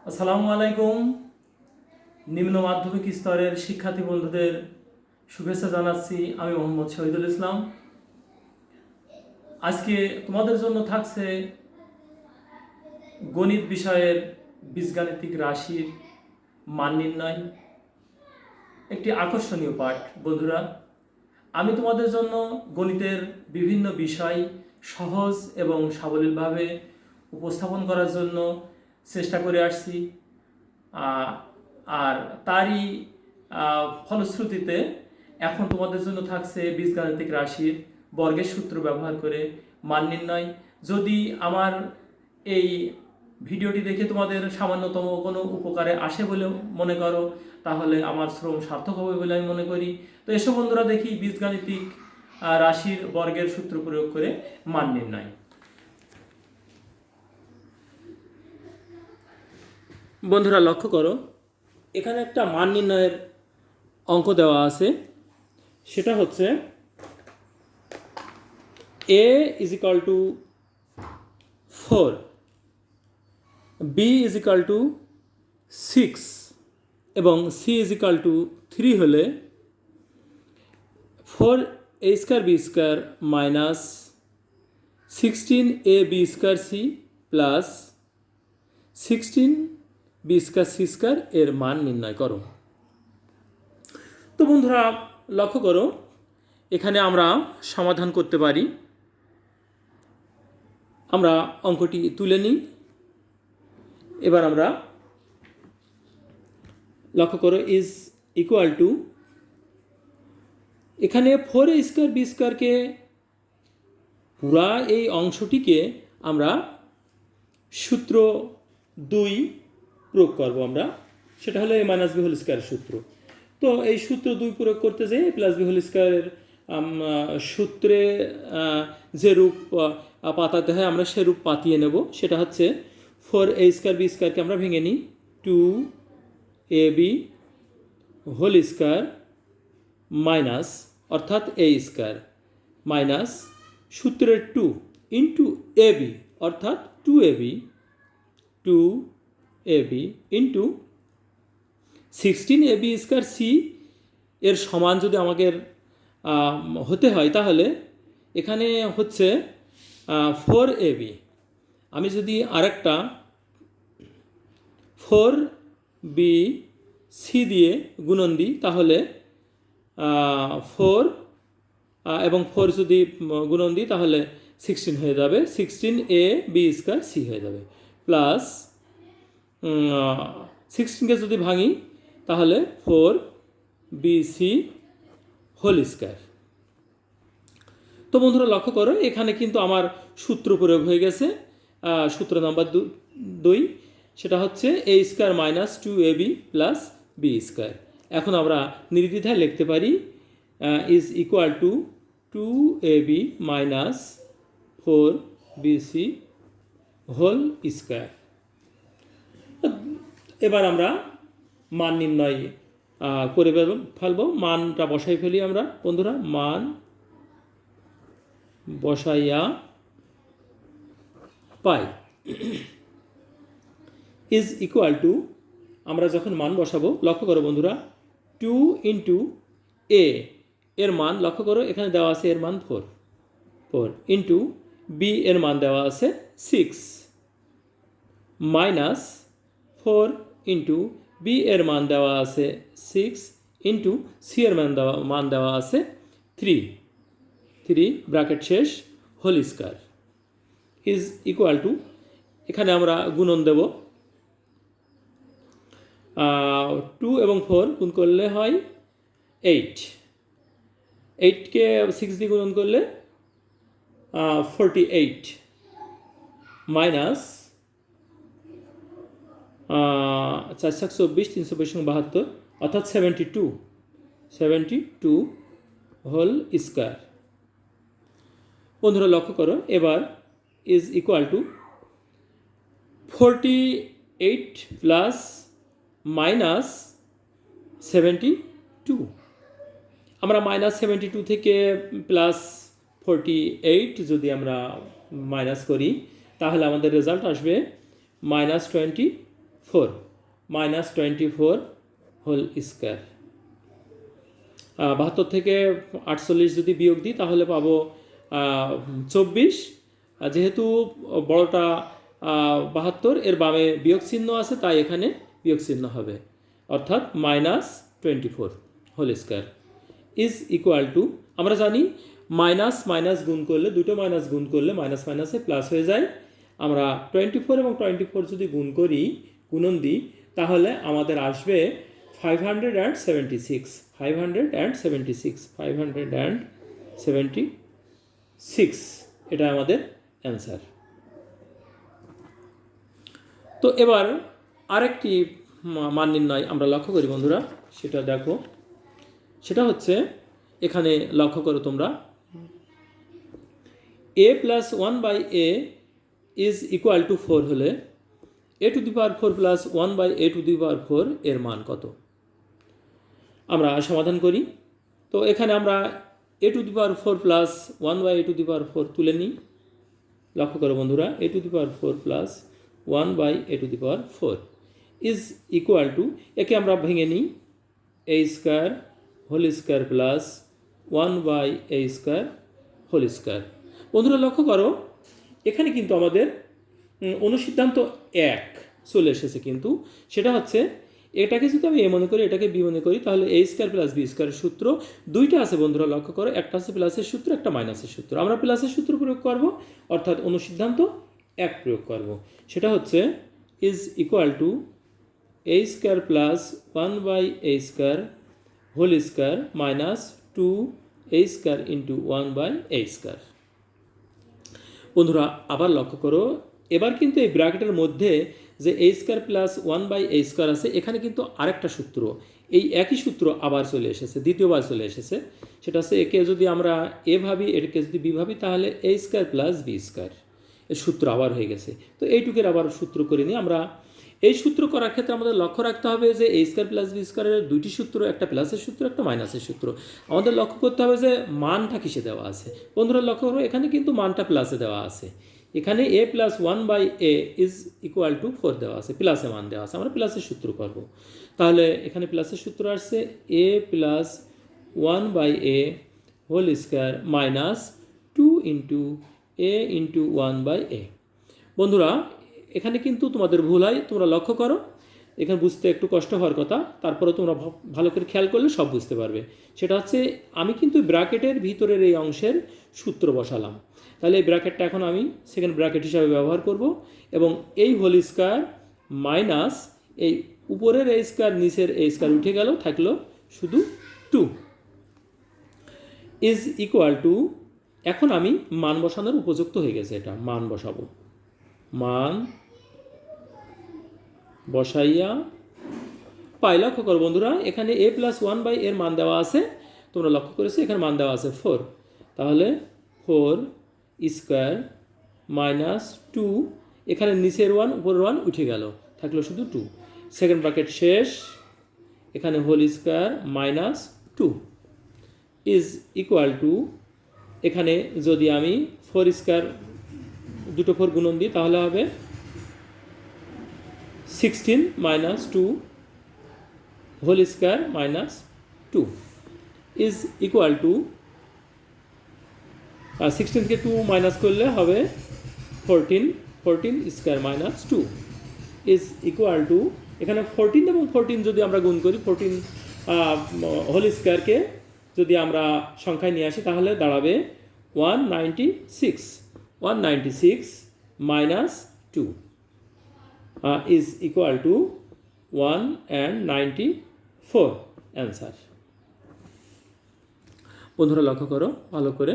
আসসালামু আলাইকুম। নিম্ন মাধ্যমিক স্তরের শিক্ষার্থী বন্ধুদের শুভেচ্ছা জানাচ্ছি। আমি মোহাম্মদ শহীদুল ইসলাম। আজকে তোমাদের জন্য থাকছে গণিত বিষয়ের বীজগাণিতিক রাশির মান নির্ণয়, একটি আকর্ষণীয় পাঠ। বন্ধুরা, আমি তোমাদের জন্য গণিতের বিভিন্ন বিষয় সহজ এবং সাবলীলভাবে উপস্থাপন করার জন্য চেষ্টা করে আসছি। আর তারই ফলশ্রুতিতে এখন তোমাদের জন্য থাকছে বীজগাণিতিক রাশির বর্গের সূত্র ব্যবহার করে মান নির্ণয়। যদি আমার এই ভিডিওটি দেখে তোমাদের সামান্যতম কোনো উপকারে আসে বলে মনে করো, তাহলে আমার শ্রম সার্থক হবে বলে আমি মনে করি। তো এসব বন্ধুরা, দেখি বীজগাণিতিক রাশির বর্গের সূত্র প্রয়োগ করে মান নির্ণয়। বন্ধুরা লক্ষ্য করো, এখানে একটা মান নির্ণয়ের অঙ্ক দেওয়া আছে। সেটা হচ্ছে a is equal to 4, b is equal to 6 এবং c is equal to 3 হলে 4a square b square minus 16ab square c plus 16b square c square এর মান নির্ণয় করো। তো বন্ধুরা লক্ষ্য করো, এখানে আমরা সমাধান করতে পারি। আমরা অঙ্কটি তুলে নিই। এবার আমরা লক্ষ্য করো ইজ ইকুয়াল টু, এখানে 4a স্কোয়ার বি স্কোয়ারকে পুরা এই অংশটিকে আমরা সূত্র 2 প্রয়োগ করব। আমরা সেটা হলো a মাইনাস বি হোল স্কোয়ারের সূত্র। তো এই সূত্র 2 প্রয়োগ করতে যেয়ে প্লাস বি হোল স্কোয়ারের সূত্রে যে রূপ পাতাতে হয় আমরা সে রূপ পাতিয়ে নেব। সেটা হচ্ছে 4a স্কোয়ার বি স্কোয়ারকে আমরা ভেঙে নিই 2ab হোল স্কোয়ার মাইনাস, অর্থাৎ a স্কোয়ার মাইনাস সূত্রের 2 ইন্টু ab অর্থাৎ 2ab into 16ab square c এর সমান যদি আমাদের হতে হয়, তাহলে এখানে হচ্ছে 4ab। আমি যদি আরেকটা 4b c দিয়ে গুণন দিই, তাহলে 4 এবং 4 যদি গুণন দিই তাহলে 16 হয়ে যাবে, 16ab স্কোয়ার c হয়ে যাবে প্লাস 16কে যদি ভাঙি তাহলে 4bc হোল স্কোয়ার। তো বন্ধুরা লক্ষ্য করো, এখানে কিন্তু আমার সূত্র প্রয়োগ হয়ে গেছে। সূত্র নাম্বার 2, সেটা হচ্ছে a square minus 2ab plus b square. এখন আমরা নির্দ্বিধায় লিখতে পারি is equal to 2ab minus 4bc whole square. এবার আমরা মান নির্ণয় করে ফেলবো। মানটা বসাই ফেলি আমরা। বন্ধুরা, মান বসাইয়া পাই ইজ ইকুয়াল টু, আমরা যখন মান বসাবো লক্ষ্য করো বন্ধুরা, 2 ইন্টু a এর মান লক্ষ্য করো, এখানে দেওয়া আছে এর মান 4 ইন্টু b এর মান দেওয়া আছে 6 মাইনাস 4 ইন্টু b এর মান দেওয়া আছে 6 ইন্টু c এর মান দেওয়া আছে 3 ব্র্যাকেট শেষ whole square is equal to, এখানে আমরা গুণন দেব। 2 এবং 4 গুণ করলে হয় 8কে 6 দিয়ে গুণন করলে 48 মাইনাস 424 372 অর্থাৎ 72 হোল স্কোয়ার। বন্ধুরা লক্ষ্য করো, এবার is equal two 48 plus minus 72। আমরা মাইনাস 72 থেকে প্লাস 48 যদি আমরা মাইনাস করি, তাহলে আমাদের রেজাল্ট আসবে -25 4 মাইনাস 24 হোল স্কোয়ার। 72 থেকে 48 যদি বিয়োগ দিই তাহলে পাবো 24। যেহেতু বড়টা 72, এর বামে বিয়োগ চিহ্ন আছে, তাই এখানে বিয়োগ চিহ্ন হবে, অর্থাৎ minus 24 whole square is equal to, আমরা জানি মাইনাস মাইনাস গুণ করলে, দুটো মাইনাস গুণ করলে মাইনাস মাইনাসে প্লাস হয়ে যায়। আমরা 24 এবং 24 যদি গুণ করি, গুণন দিই, তাহলে আমাদের আসবে 576 এটা আমাদের অ্যান্সার। তো এবার আরেকটি মান নির্ণয় আমরা লক্ষ্য করি বন্ধুরা, সেটা দেখো, সেটা হচ্ছে এখানে লক্ষ্য করো তোমরা, a plus 1/a is equal two 4 হলে a⁴ প্লাস 1/a⁴ এর মান কত? আমরা সমাধান করি। তো এখানে আমরা a⁴ প্লাস 1/a⁴ তুলে নিই। লক্ষ্য করো বন্ধুরা, a⁴ plus 1/a⁴ is equal two, একে আমরা ভেঙে নিই, a² whole square plus 1/a² whole square. বন্ধুরা লক্ষ্য করো, এখানে কিন্তু আমাদের অনুসিদ্ধান্ত 1 চলে এসেছে, কিন্তু সেটা হচ্ছে এটাকে যদি আমি এ মনে করি, এটাকে বি মনে করি, তাহলে a² প্লাস b² সূত্র দুইটা আছে বন্ধুরা, লক্ষ্য করো, একটা আছে প্লাসের সূত্র, একটা মাইনাসের সূত্র। আমরা প্লাসের সূত্র প্রয়োগ করব, অর্থাৎ অনুসিদ্ধান্ত 1 প্রয়োগ করব। সেটা হচ্ছে is equal to a² plus 1/a² whole square minus 2a² into 1/a²। বন্ধুরা আবার লক্ষ্য করো, এবার কিন্তু এই ব্র্যাকেটের মধ্যে যে a² প্লাস 1/a² আছে, এখানে কিন্তু আরেকটা সূত্র, এই একই সূত্র আবার চলে এসেছে, দ্বিতীয়বার চলে এসেছে। সেটা হচ্ছে, একে যদি আমরা এ ভাবি, এটাকে যদি বি ভাবি, তাহলে a² প্লাস b², এর সূত্র আবার হয়ে গেছে। তো এইটুকের আবার সূত্র করে নিই আমরা। এই সূত্র করার ক্ষেত্রে আমাদের লক্ষ্য রাখতে হবে যে a² প্লাস b² দুইটি সূত্র, একটা প্লাসের সূত্র, একটা মাইনাসের সূত্র। আমাদের লক্ষ্য করতে হবে যে মানটা কিসে দেওয়া আছে। বন্ধুরা লক্ষ্য করো, এখানে কিন্তু মানটা প্লাসে দেওয়া আছে। এখানে a plus 1/a is equal two 4 দেওয়া আছে, প্লাসে মান দেওয়া আছে, আমরা প্লাসের সূত্র করব। তাহলে এখানে প্লাসের সূত্র আসছে a plus 1/a whole square minus 2 into a into 1/a। বন্ধুরা এখানে কিন্তু তোমাদের ভুল হয়, তোমরা লক্ষ্য করো, এখানে বুঝতে একটু কষ্ট হওয়ার কথা, তারপরে তোমরা ভালো করে খেয়াল করলে সব বুঝতে পারবে। সেটা হচ্ছে, আমি কিন্তু ব্র্যাকেটের ভিতরের এই অংশের সূত্র বসালাম, তাহলে এই ব্র্যাকেটটা এখন আমি সেকেন্ড ব্র্যাকেট হিসাবে ব্যবহার করব, এবং এই হোল স্কোয়ার মাইনাস এই উপরের a² নিচের a² উঠে গেল, থাকলো শুধু 2 ইজ ইকুয়াল টু, এখন আমি মান বসানোর উপযুক্ত হয়ে গেছে, এটা মান বসাবো, মান বসাইয়া পাই। লক্ষ্য করো বন্ধুরা, এখানে a প্লাস 1/a এর মান দেওয়া আছে, তোমরা লক্ষ্য করেছো, এখানে মান দেওয়া আছে 4, তাহলে 4² মাইনাস 2, এখানে নিচের 1 উপরের 1 উঠে গেল, থাকলো শুধু 2, সেকেন্ড ব্র্যাকেট শেষ, এখানে whole square minus 2 is equal to, এখানে যদি আমি 4² দুটো 4 গুণন দিই, তাহলে হবে 16 minus 2 whole square minus 2 is equal to, 16 থেকে 2 মাইনাস করলে হবে 14 square minus 2 is equal to, এখানে 14 এবং 14 যদি আমরা গুণ করি, 14 হোল স্কোয়ারকে যদি আমরা সংখ্যায় নিয়ে আসি, তাহলে দাঁড়াবে 196 minus 2 is equal two 194 answer. বন্ধুরা লক্ষ্য করো ভালো করে,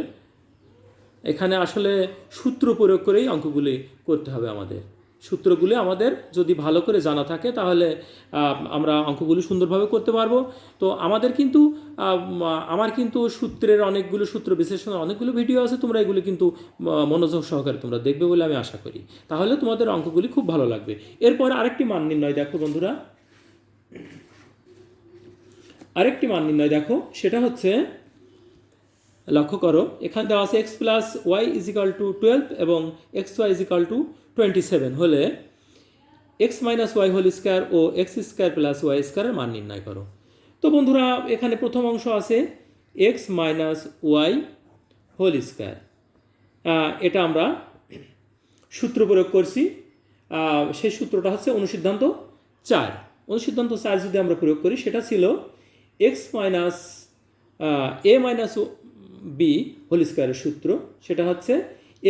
এখানে আসলে সূত্র প্রয়োগ করেই অঙ্কগুলি করতে হবে আমাদের। সূত্রগুলি আমাদের যদি ভালো করে জানা থাকে, তাহলে আমরা অঙ্কগুলি সুন্দরভাবে করতে পারবো। তো আমার কিন্তু সূত্রের অনেকগুলো, সূত্র বিশ্লেষণের অনেকগুলো ভিডিও আছে, তোমরা এগুলি কিন্তু মনোযোগ সহকারে তোমরা দেখবে বলে আমি আশা করি, তাহলে তোমাদের অঙ্কগুলি খুব ভালো লাগবে। এরপর আরেকটি মান নির্ণয় দেখো বন্ধুরা, আরেকটি মান নির্ণয় দেখো, সেটা হচ্ছে, লক্ষ্য করো, এখানে দেওয়া আছে x plus y is equal to 12 এবং xy ইজ ইকাল টু 27 হলে x minus y whole square ও এক্স স্কোয়ার প্লাস ওয়াই স্কোয়ারের মান নির্ণয় করো। তো বন্ধুরা এখানে প্রথম অংশ আছে x minus y whole square, এটা আমরা সূত্র প্রয়োগ করছি। সেই সূত্রটা হচ্ছে অনুসিদ্ধান্ত 4। অনুসিদ্ধান্ত 4 যদি আমরা প্রয়োগ করি সেটা ছিল x minus a minus b whole স্কোয়ারের সূত্র, সেটা হচ্ছে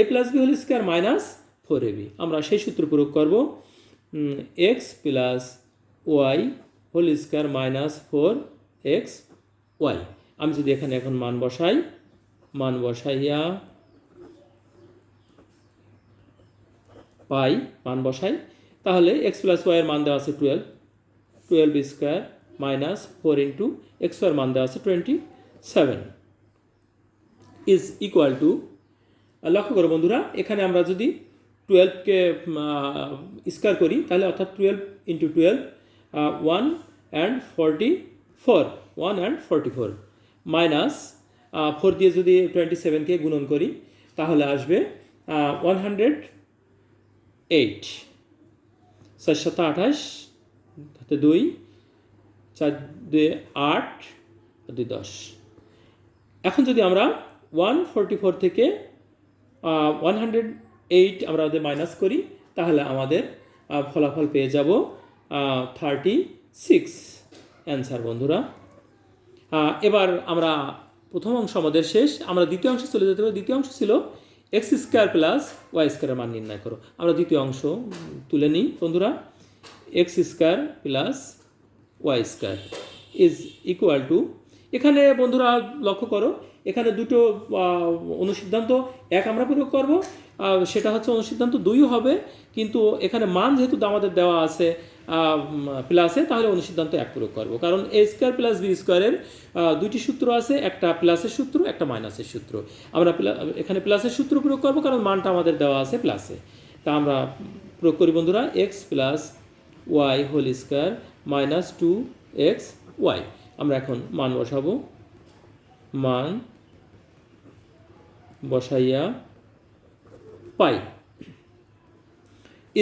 a plus b whole square minus 4ab। আমরা সেই সূত্র প্রয়োগ করব x plus y whole square minus 4x y. আমি যদি এখানে এখন মান বসাইয়া পাই, মান বসাই, তাহলে এক্স প্লাস ওয়াইয়ের মান দেওয়া আছে 12 স্কোয়ার মাইনাস 4 ইন্টু এক্স ওয়াইয়ের মান দেওয়া আছে 27 ইজ ইকুয়াল টু, লক্ষ্য করো বন্ধুরা এখানে আমরা যদি 12কে স্কোয়ার করি তাহলে অর্থাৎ 12 ইন্টু 12 1 and 44 মাইনাস 4 দিয়ে যদি 27কে গুণন করি তাহলে আসবে 108, 4 হাতে 2, 4 2 8 2 10। এখন যদি আমরা 144 থেকে 108 আমরা মাইনাস করি তাহলে আমাদের ফলাফল পেয়ে যাব 36 অ্যান্সার বন্ধুরা। এবার আমরা প্রথম অংশ আমাদের শেষ, আমরা দ্বিতীয় অংশে চলে যেতে পারি। দ্বিতীয় অংশ ছিল এক্স স্কোয়ার প্লাস ওয়াই স্কোয়ারের মান নির্ণয় করো। আমরা দ্বিতীয় অংশ তুলে নিই বন্ধুরা। X square plus y square is equal to, এখানে বন্ধুরা লক্ষ্য করো এখানে দুটো অনুসিদ্ধান্ত 1 আমরা প্রয়োগ করব, সেটা হচ্ছে অনুসিদ্ধান্ত 2 হবে, কিন্তু এখানে মান যেহেতু আমাদের দেওয়া আছে প্লাসে, তাহলে অনুসিদ্ধান্ত 1 প্রয়োগ করব। কারণ এ স্কোয়ার প্লাস বি স্কোয়ারের দুইটি সূত্র আছে, একটা প্লাসের সূত্র, একটা মাইনাসের সূত্র। আমরা এখানে প্লাসের সূত্র প্রয়োগ করব কারণ মানটা আমাদের দেওয়া আছে প্লাসে। তা আমরা প্রয়োগ করি বন্ধুরা x plus y whole square minus 2x y. আমরা এখন মান বসাবো, মান বসাইয়া পাই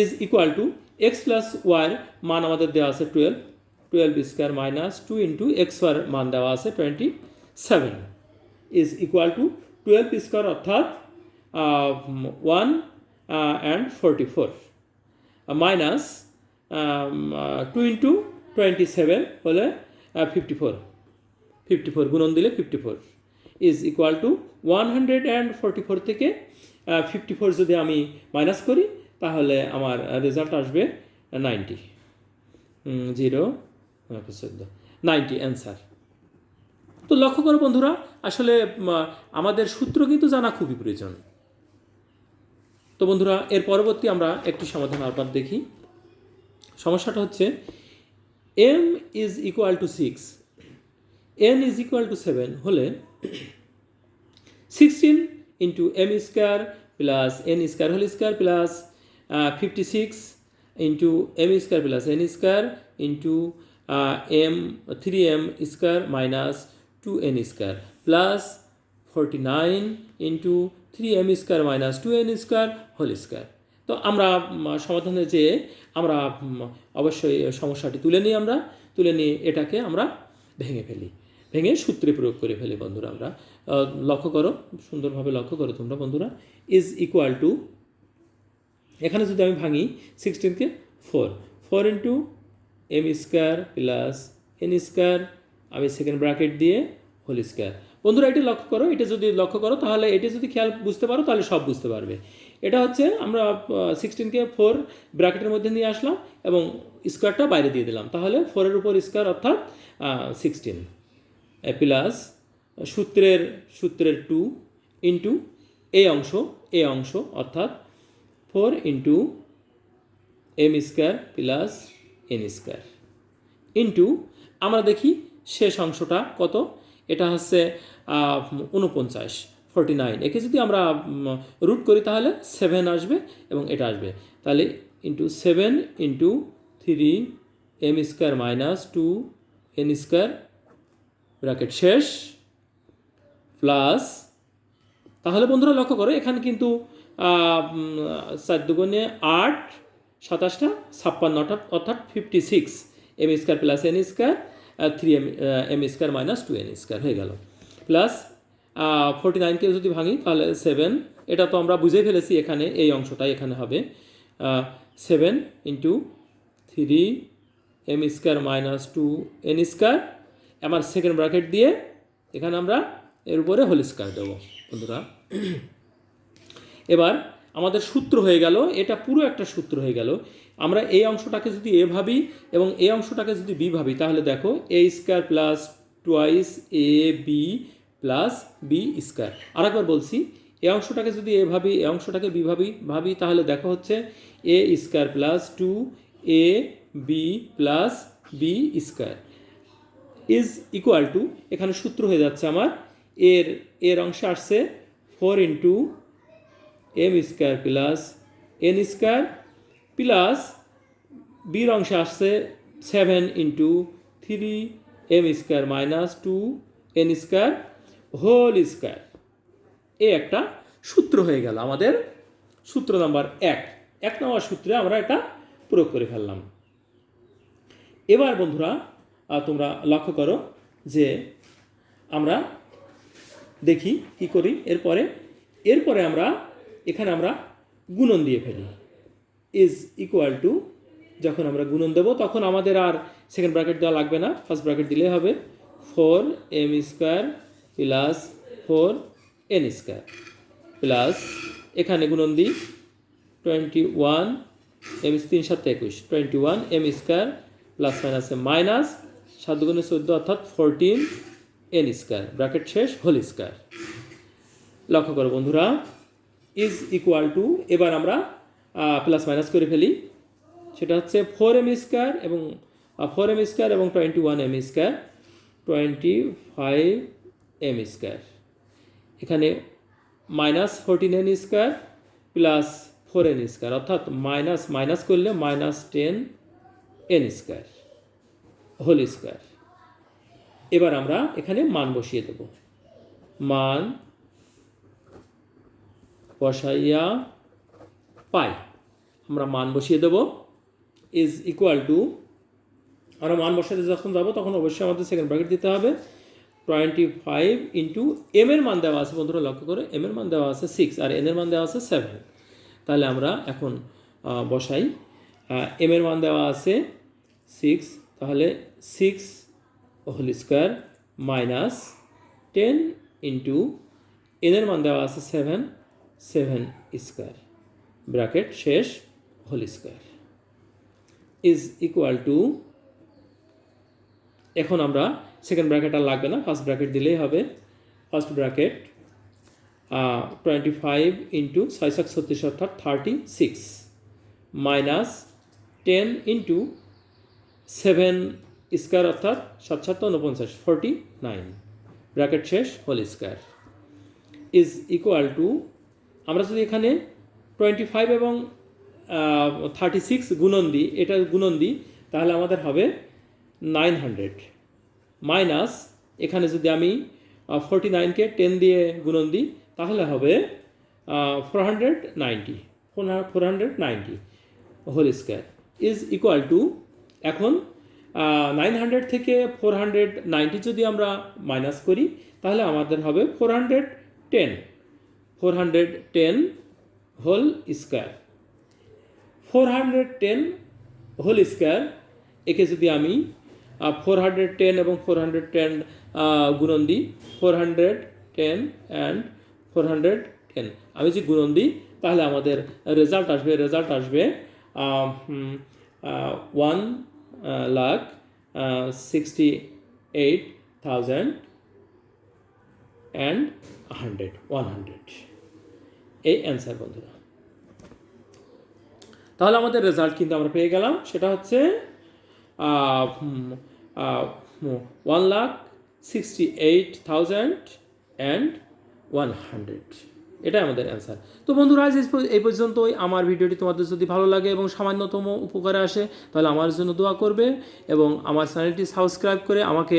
is equal to x plus ওয়াইয়ের মান আমাদের দেওয়া আছে 12 স্কোয়ার মাইনাস 2 ইন্টু এক্স ওয়ার মান দেওয়া আছে 27 ইজ ইকুয়াল টু 12 স্কোয়ার অর্থাৎ 144 মাইনাস 2 ইন্টু 27 হলে 54 গুণন দিলে 54 ইজ ইকুয়াল টু 144 থেকে 54 যদি আমি মাইনাস করি তাহলে আমার রেজাল্ট আসবে 90 অ্যান্সার। তো লক্ষ্য করো বন্ধুরা আসলে আমাদের সূত্র কিন্তু জানা খুবই প্রয়োজন। তো বন্ধুরা এর পরবর্তী আমরা একটি সমাধান আবার দেখি। সমস্যাটা হচ্ছে m is equal to 6, n is equal to 7 হলে 16 into m square plus n square whole square plus 56 into m square plus n square into three m square minus 2n square plus 49 into 3m square minus 2n square whole square. তো আমরা সমাধানে যে আমরা অবশ্যই সমস্যাটি তুলে নিয়ে এটাকে আমরা ভেঙে সূত্রে প্রয়োগ করে ফেলি বন্ধুরা। আমরা লক্ষ্য করো, সুন্দরভাবে লক্ষ্য করো তোমরা বন্ধুরা। ইজ ইকুয়াল টু, এখানে যদি আমি ভাঙি 16কে 4 into m square plus n square, আমি সেকেন্ড ব্র্যাকেট দিয়ে হোল স্কোয়ার। বন্ধুরা এটা লক্ষ্য করো, এটা যদি লক্ষ্য করো তাহলে এটা যদি খেয়াল বুঝতে পারো তাহলে সব বুঝতে পারবে। এটা হচ্ছে আমরা 16কে 4 ব্র্যাকেটের মধ্যে নিয়ে আসলাম এবং স্কোয়ারটা বাইরে দিয়ে দিলাম, তাহলে 4-এর উপর স্কোয়ার অর্থাৎ 16 প্লাস সূত্রের 2 ইন্টু এই অংশ অর্থাৎ 4 into m square plus n square into আমরা দেখি শেষ অংশটা কত, এটা হচ্ছে 49 একে যদি আমরা রুট করি তাহলে 7 আসবে এবং এটা আসবে, তাহলে into 7 into 3 m square minus 2 n square bracket শেষ প্লাস, তাহলে বন্ধুরা লক্ষ্য করো এখানে কিন্তু 4 দুগুণে 8 27টা 56 অর্থাৎ 56 m square plus n square 3 m square minus 2 n square হয়ে গেল, প্লাস 49কে যদি ভাঙি তাহলে 7, এটা তো আমরা বুঝে ফেলেছি, এখানে এই অংশটাই এখানে হবে 7 into 3 m square minus 2 n square, আমার সেকেন্ড ব্র্যাকেট দিয়ে এখানে আমরা এর উপরে হোল স্কোয়ার দেবো বন্ধুরা। এবার আমাদের সূত্র হয়ে গেল, এটা পুরো একটা সূত্র হয়ে গেল। আমরা এই অংশটাকে যদি এ ভাবি এবং এই অংশটাকে যদি বি ভাবি, তাহলে দেখো এ স্কোয়ার প্লাস টুয়াইস এ বি প্লাস বি স্কোয়ার। আরেকবার বলছি, এই অংশটাকে যদি এ ভাবি, এই অংশটাকে বি ভাবি তাহলে দেখো হচ্ছে a square plus 2 a b plus b square is equal to, এখানে সূত্র হয়ে যাচ্ছে আমার এর অংশে আসছে 4 into m square plus n square plus বির অংশে আসছে 7 into 3 m square minus 2 n square whole square. এই একটা সূত্র হয়ে গেল আমাদের সূত্র নাম্বার 1 নম্বর সূত্রে আমরা এটা প্রয়োগ করে ফেললাম। এবার বন্ধুরা তোমরা লক্ষ্য করো যে আমরা দেখি কি করি। এরপরে আমরা এখানে আমরা গুণন দিয়ে ফেলি, ইজ ইকুয়াল টু, যখন আমরা গুণন দেবো তখন আমাদের আর সেকেন্ড ব্র্যাকেট দেওয়া লাগবে না, ফার্স্ট ব্র্যাকেট দিলেই হবে 4 m square plus 4 n square plus এখানে গুণন দিই 21 এম 3 7 21 21 এম স্কোয়ার প্লাস মাইনাসে মাইনাস 7 দুগুণে 14 অর্থাৎ 14 এন স্কোয়ার, ব্র্যাকেট শেষ, হোল স্কোয়ার। লক্ষ্য করো বন্ধুরা, ইজ ইকুয়াল টু, এবার আমরা প্লাস মাইনাস করে ফেলি, সেটা হচ্ছে 4 এম স্কোয়ার এবং 21 এম স্কোয়ার 25 এম স্কোয়ার, এখানে minus 14 n square plus 4 n square অর্থাৎ মাইনাস করলে minus 10 n square whole square. এবার আমরা এখানে মান বসিয়ে দেব, মান বসাইয়া পাই, আমরা মান বসিয়ে দেব ইজ ইকুয়াল টু, আমরা মান বসাতে যখন যাব তখন অবশ্যই আমাদের সেকেন্ড ব্র্যাকেট দিতে হবে 25 ইন্টু এম এর মান দেওয়া আছে বন্ধুরা, লক্ষ্য করে এম এর মান দেওয়া আছে 6 আর এন এর মান দেওয়া আছে 7। তাহলে আমরা এখন বসাই, এম এর মান দেওয়া আছে 6, তাহলে 6 whole square minus 10 into n এর মান দেওয়া আছে 7 স্কোয়ার, ব্র্যাকেট শেষ, whole square is equal to, এখন আমরা সেকেন্ড ব্র্যাকেট আর লাগবে না, ফার্স্ট ব্র্যাকেট দিলেই হবে। ফার্স্ট ব্র্যাকেট 25 ইন্টু 6 36 অর্থাৎ 36 মাইনাস 10 ইন্টু 7 স্কোয়ার অর্থাৎ 7 7 49 49, ব্র্যাকেট শেষ, whole square is equal to, আমরা যদি এখানে 25 এবং 36 গুণন দিই, এটা গুণন দিই তাহলে আমাদের হবে 900 মাইনাস, এখানে যদি আমি 49কে 10 দিয়ে গুণন দিই তাহলে হবে 490 whole square is equal to, এখন 900 থেকে 490 যদি আমরা মাইনাস করি তাহলে আমাদের হবে 410 হোল স্কোয়ার, 410 হোল স্কোয়ার, একে যদি আমি 410 এবং 410 গুণন দিই, 410 অ্যান্ড 410 আমি যদি গুণন দিই তাহলে আমাদের রেজাল্ট আসবে 1,68,100 এই অ্যান্সার বন্ধুরা। তাহলে আমাদের রেজাল্ট কিন্তু আমরা পেয়ে গেলাম, সেটা হচ্ছে 1,68,100, এটাই আমাদের অ্যান্সার। তো বন্ধুরা আজ এই পর্যন্তই। আমার ভিডিওটি তোমাদের যদি ভালো লাগে এবং সামান্যতম উপকারে আসে তাহলে আমার জন্য দোয়া করবে এবং আমার চ্যানেলটি সাবস্ক্রাইব করে আমাকে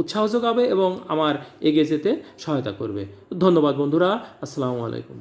উৎসাহ যোগাবে এবং আমার এগিয়ে যেতে সহায়তা করবে। ধন্যবাদ বন্ধুরা, আসসালামু আলাইকুম।